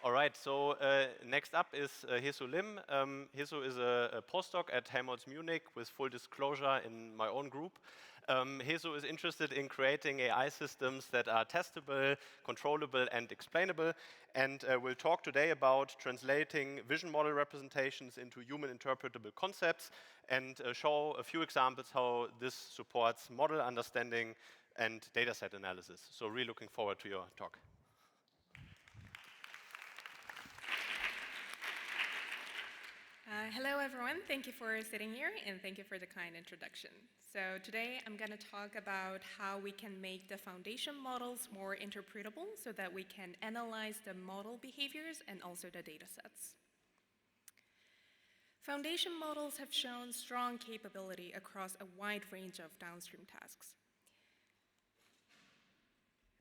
All right, so next up is Hesu Lim. Hesu is a postdoc at Helmholtz Munich with full disclosure in my own group. Hesu is interested in creating AI systems that are testable, controllable, and explainable, and will talk today about translating vision model representations into human interpretable concepts and show a few examples how this supports model understanding and dataset analysis. So really looking forward to your talk. Hello, everyone. Thank you for sitting here, and thank you for the kind introduction. So today, I'm going to talk about how we can make the foundation models more interpretable so that we can analyze the model behaviors and also the data sets. Foundation models have shown strong capability across a wide range of downstream tasks.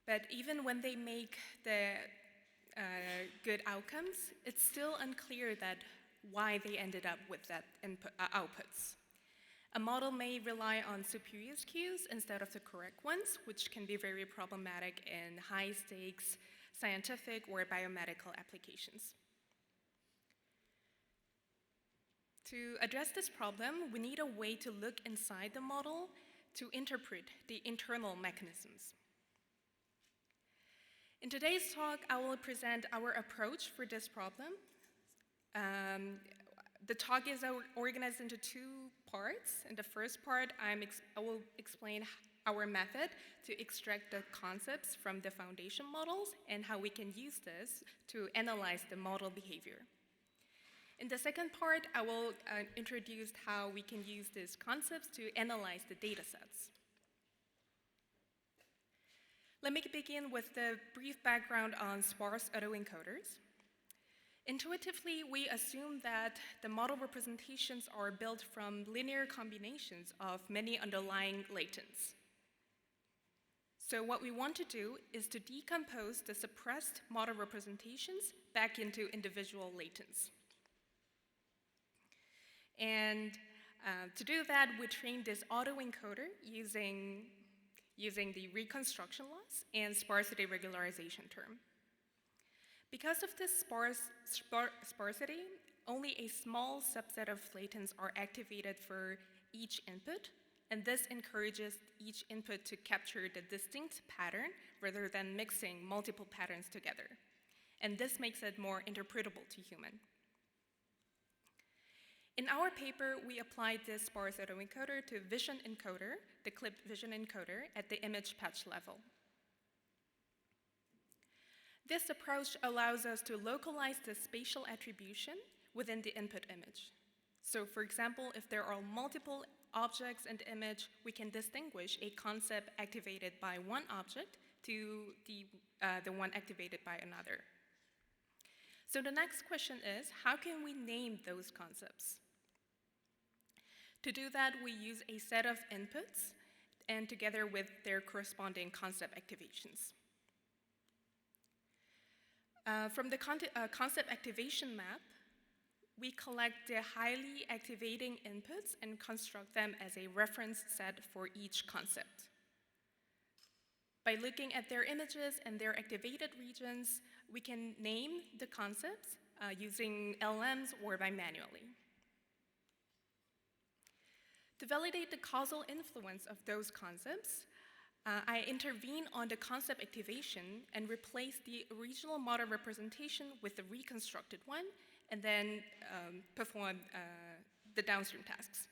But even when they make the good outcomes, it's still unclear that why they ended up with that outputs. A model may rely on spurious cues instead of the correct ones, which can be very problematic in high-stakes scientific or biomedical applications. To address this problem, we need a way to look inside the model to interpret the internal mechanisms. In today's talk, I will present our approach for this problem. The talk is organized into two parts. In the first part, I will explain our method to extract the concepts from the foundation models and how we can use this to analyze the model behavior. In the second part, I will introduce how we can use these concepts to analyze the data sets. Let me begin with the brief background on sparse autoencoders. Intuitively, we assume that the model representations are built from linear combinations of many underlying latents. So what we want to do is to decompose the suppressed model representations back into individual latents. And to do that, we trained this autoencoder using the reconstruction loss and sparsity regularization term. Because of this sparsity, only a small subset of latents are activated for each input, and this encourages each input to capture the distinct pattern rather than mixing multiple patterns together. And this makes it more interpretable to human. In our paper, we applied this sparse autoencoder to vision encoder, the clipped vision encoder, at the image patch level. This approach allows us to localize the spatial attribution within the input image. So for example, if there are multiple objects in the image, we can distinguish a concept activated by one object to the one activated by another. So the next question is, how can we name those concepts? To do that, we use a set of inputs and together with their corresponding concept activations. From the concept activation map, we collect the highly activating inputs and construct them as a reference set for each concept. By looking at their images and their activated regions, we can name the concepts using LLMs or by manually. To validate the causal influence of those concepts, I intervene on the concept activation and replace the original model representation with the reconstructed one, and then perform the downstream tasks.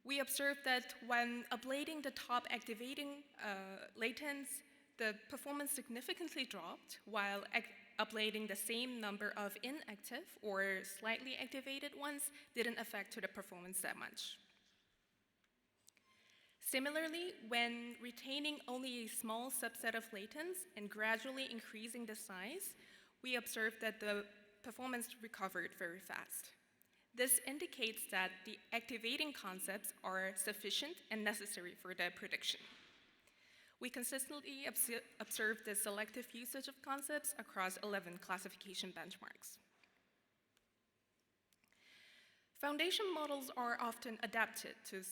We observed that when ablating the top activating latents, the performance significantly dropped, while ablating the same number of inactive or slightly activated ones didn't affect the performance that much. Similarly, when retaining only a small subset of latents and gradually increasing the size, we observed that the performance recovered very fast. This indicates that the activating concepts are sufficient and necessary for the prediction. We consistently observed the selective usage of concepts across 11 classification benchmarks. Foundation models are often adapted to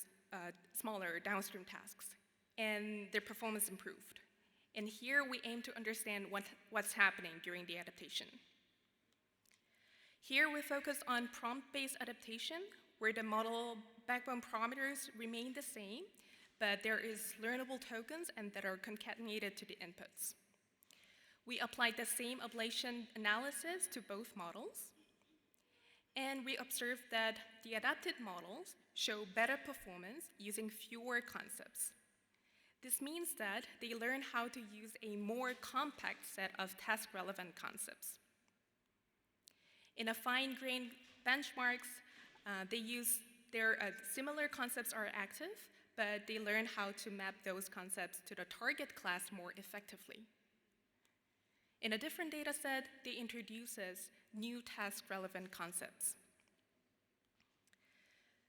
smaller downstream tasks, and their performance improved. And here we aim to understand what's happening during the adaptation. Here we focus on prompt-based adaptation, where the model backbone parameters remain the same, but there is learnable tokens and that are concatenated to the inputs. We applied the same ablation analysis to both models, and we observed that the adapted models show better performance using fewer concepts. This means that they learn how to use a more compact set of task-relevant concepts. In a fine-grained benchmarks, similar concepts are active, but they learn how to map those concepts to the target class more effectively. In a different data set, they introduces new task-relevant concepts.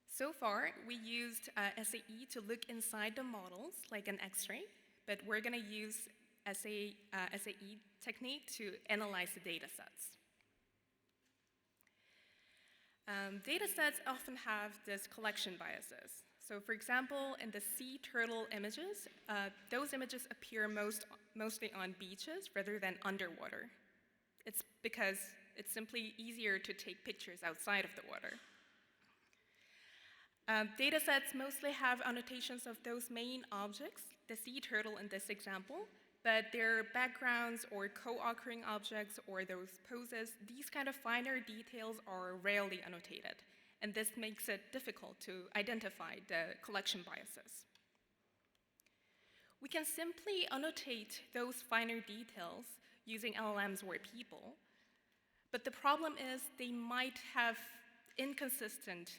So far, we used SAE to look inside the models like an X-ray, but we're going to use SAE technique to analyze the data sets. Data sets often have this collection biases. So for example, in the sea turtle images, those images appear mostly on beaches rather than underwater. It's because it's simply easier to take pictures outside of the water. Data sets mostly have annotations of those main objects, the sea turtle in this example, but their backgrounds or co-occurring objects or those poses, these kind of finer details are rarely annotated, and this makes it difficult to identify the collection biases. We can simply annotate those finer details using LLMs or people, but the problem is they might have inconsistent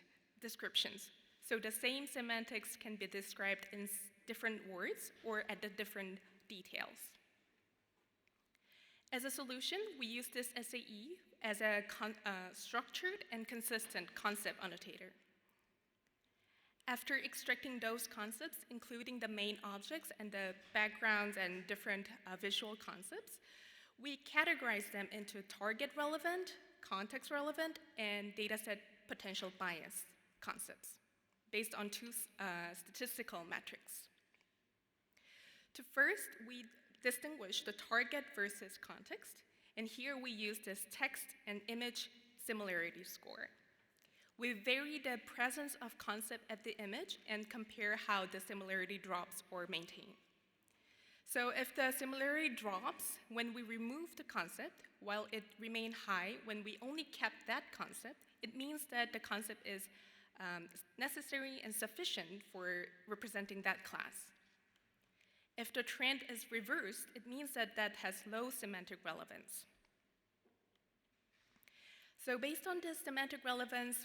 descriptions. So the same semantics can be described in different words or at the different details. As a solution, we use this SAE as a structured and consistent concept annotator. After extracting those concepts, including the main objects and the backgrounds and different visual concepts, we categorize them into target relevant, context relevant, and dataset potential bias concepts based on two statistical metrics. To first, we distinguish the target versus context, and here we use this text and image similarity score. We vary the presence of concept at the image and compare how the similarity drops or maintains. So if the similarity drops when we remove the concept, while it remained high when we only kept that concept, it means that the concept is necessary and sufficient for representing that class. If the trend is reversed, it means that that has low semantic relevance. So based on this semantic relevance,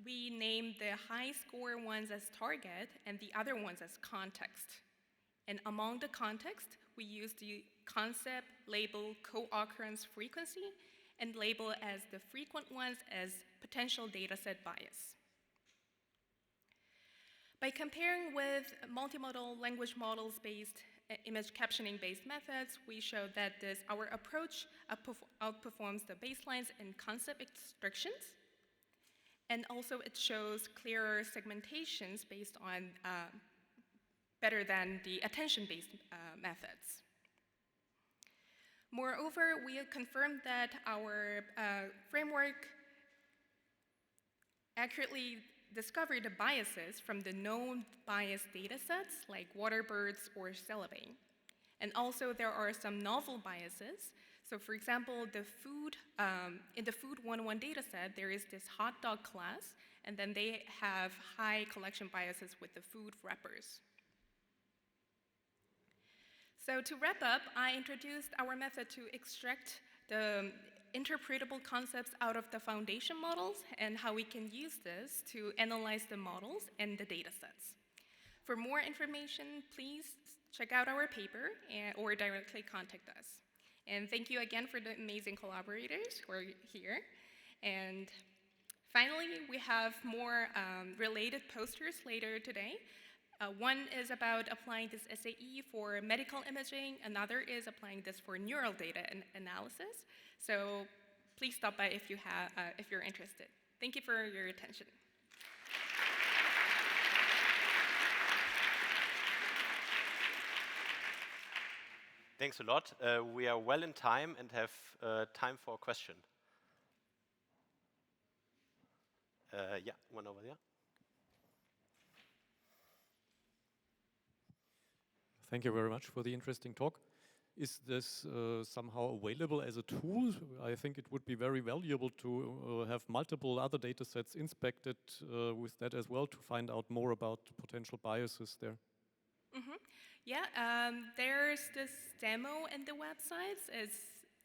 we name the high score ones as target and the other ones as context. And among the context, we use the concept label co-occurrence frequency and label as the frequent ones as potential dataset bias. By comparing with multimodal language models-based image captioning-based methods, we showed that our approach outperforms the baselines in concept extractions, and also it shows clearer segmentations based on better than the attention-based methods. Moreover, we have confirmed that our framework accurately discovered the biases from the known bias datasets like waterbirds or syllabi. And also there are some novel biases. So for example, in the food 101 dataset, there is this hot dog class, and then they have high collection biases with the food wrappers. So to wrap up, I introduced our method to extract the interpretable concepts out of the foundation models and how we can use this to analyze the models and the data sets. For more information, please check out our paper or directly contact us. And thank you again for the amazing collaborators who are here. And finally, we have more related posters later today. One is about applying this SAE for medical imaging. Another is applying this for neural data analysis. So please stop by if you're interested. Thank you for your attention. Thanks a lot. We are well in time and have time for a question. Yeah, one over there. Thank you very much for the interesting talk. Is this somehow available as a tool? I think it would be very valuable to have multiple other data sets inspected with that as well to find out more about potential biases there. Mm-hmm. Yeah, there's this demo in the websites. It's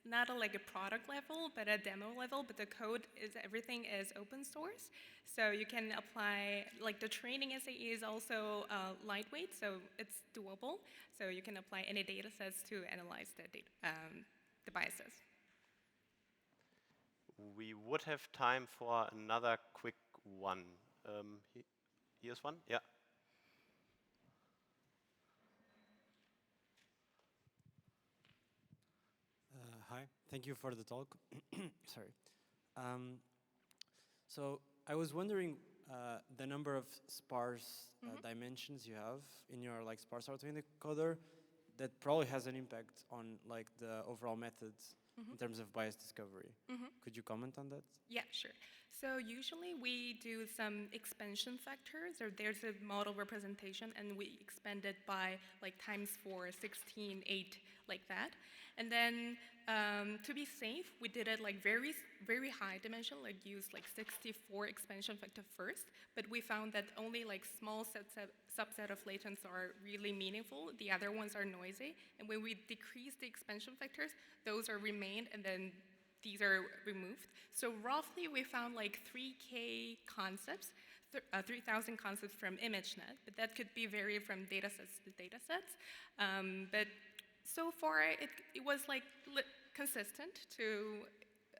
not like a product level, but a demo level, but the code is, everything is open source. So you can apply, like the training SAE is also lightweight, so it's doable. So you can apply any data sets to analyze the biases. We would have time for another quick one. Here's one, yeah. Hi, thank you for the talk. Sorry. So I was wondering the number of sparse dimensions you have in your sparse autoencoder that probably has an impact on the overall methods in terms of bias discovery. Could you comment on that? Yeah, sure. So usually we do some expansion factors, or there's a model representation, and we expand it by times 4, 16, 8, like that. And then to be safe, we did it very, very high dimension, use 64 expansion factor first. But we found that only small subset of latents are really meaningful. The other ones are noisy. And when we decrease the expansion factors, those are remained, and then these are removed. So roughly, we found 3K concepts, 3,000 concepts from ImageNet, but that could be vary from datasets to datasets. But so far, it was consistent to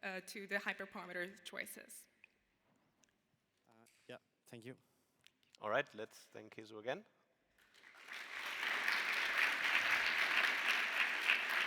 the hyperparameter choices. Yeah, thank you. All right, let's thank Hesu again.